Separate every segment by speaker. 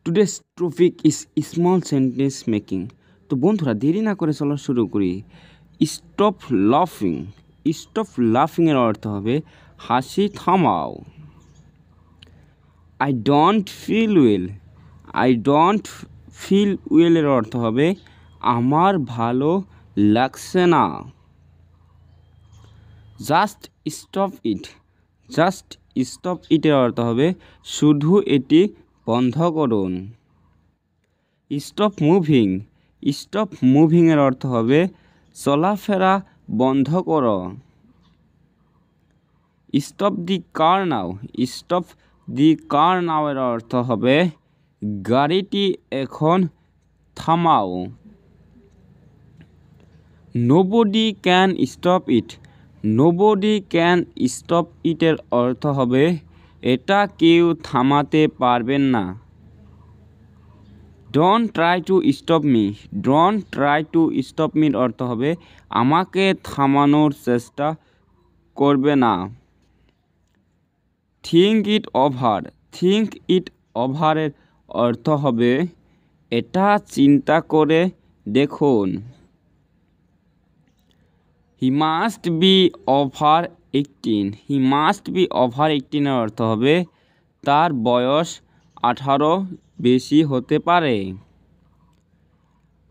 Speaker 1: Today's topic is small sentence making. তো বন্ধুরা দেরি না করে চলো শুরু করি। স্টপ লাফিং। স্টপ লাফিংয়ের অর্থ হবে হাসি থামাও। I don't feel well. I don't feel ওয়েলের অর্থ হবে আমার ভালো লাগছে না। Just stop it. Just stop ইটের অর্থ হবে শুধু এটি বন্ধ করুন। Stop moving. স্টপ মুভিংয়ের অর্থ হবে চলাফেরা বন্ধ করো। Stop the car now. Stop the কার নাও এর অর্থ হবে গাড়িটি এখন থামাও। Nobody can stop it. Nobody can stop ইটের অর্থ হবে এটা কেউ থামাতে পারবেন না। Don't try to stop me. Don't try to stop Mir অর্থ হবে আমাকে থামানোর চেষ্টা করবে না। Think it over. Think it ওভারের অর্থ হবে এটা চিন্তা করে দেখুন। He must be over 18। He must be over 18 এর অর্থ হবে তার বয়স 18 বেশি হতে পারে।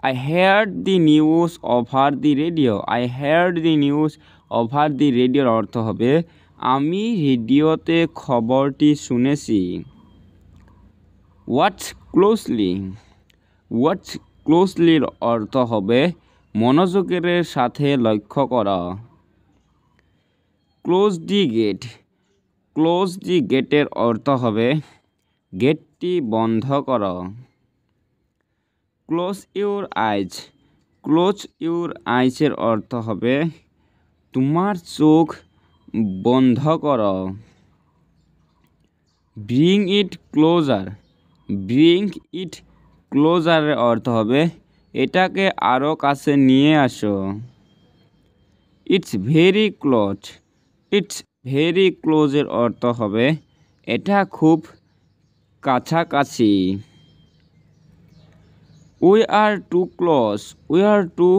Speaker 1: I hard the news over the radio. I hard the news over the রেডিওর অর্থ হবে আমি রেডিওতে খবরটি শুনেছি। Watch closely. ওয়াচ ক্লোজলির অর্থ হবে মনোযোগের সাথে লক্ষ্য করা। Close the gate. Close the গেটের অর্থ হবে গেটটি বন্ধ করো। Close your eyes. Close your আইজের অর্থ হবে তোমার চোখ বন্ধ করো। Bring it closer. Bring it ক্লোজারের অর্থ হবে এটাকে আরও কাছে নিয়ে আসো। It's very close. It's very ক্লোজের অর্থ হবে এটা খুব কাছাকাছি। We are too close. We are too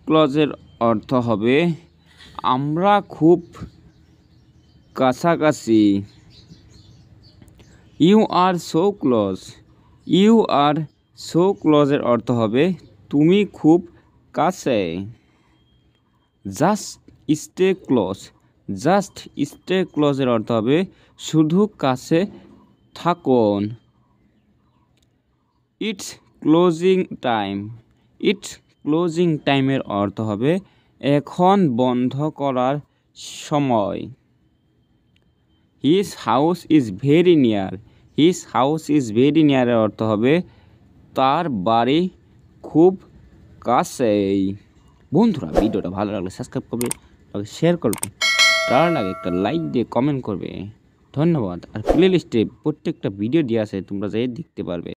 Speaker 1: ক্লোজের অর্থ হবে আমরা খুব কাছাকাছি। You are so close. You are so ক্লোজের অর্থ হবে তুমি খুব কাছে। Just stay close. Just stay ক্লোজের অর্থ হবে শুধু কাছে থাকুন। It's closing time. It's closing টাইমের অর্থ হবে এখন বন্ধ করার সময়। His house is very near. His house is very নিয়ারের অর্থ হবে তার বাড়ি খুব কাছেই। বন্ধুরা ভিডিওটা ভালো লাগলে সাবস্ক্রাইব করবে, শেয়ার করবে, তার আগে একটা লাইক দিয়ে কমেন্ট করবে। ধন্যবাদ। আর প্লে লিস্টে প্রত্যেকটা ভিডিও দিয়ে আছে তোমরা যাই দেখতে পারবে।